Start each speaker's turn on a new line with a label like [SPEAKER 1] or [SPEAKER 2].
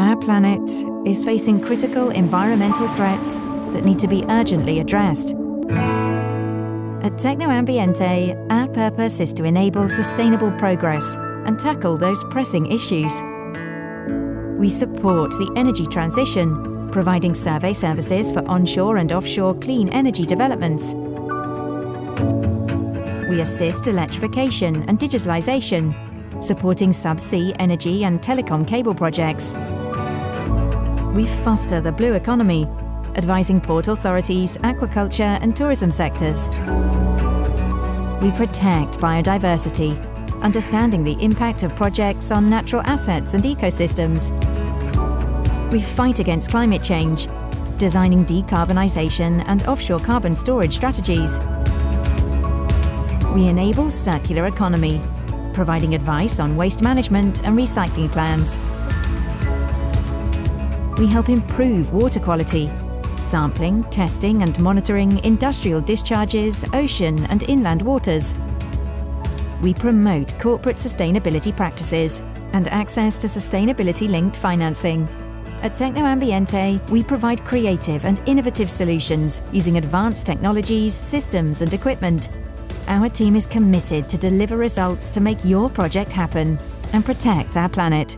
[SPEAKER 1] Our planet is facing critical environmental threats that need to be urgently addressed. At Tecnoambiente, our purpose is to enable sustainable progress and tackle those pressing issues. We support the energy transition, providing survey services for onshore and offshore clean energy developments. We assist electrification and digitalization, supporting subsea energy and telecom cable projects. We foster the blue economy, advising port authorities, aquaculture and tourism sectors. We protect biodiversity, understanding the impact of projects on natural assets and ecosystems. We fight against climate change, designing decarbonisation and offshore carbon storage strategies. We enable circular economy, providing advice on waste management and recycling plans. We help improve water quality, sampling, testing and monitoring industrial discharges, ocean and inland waters. We promote corporate sustainability practices and access to sustainability-linked financing. At Tecnoambiente, we provide creative and innovative solutions using advanced technologies, systems and equipment. Our team is committed to deliver results to make your project happen and protect our planet.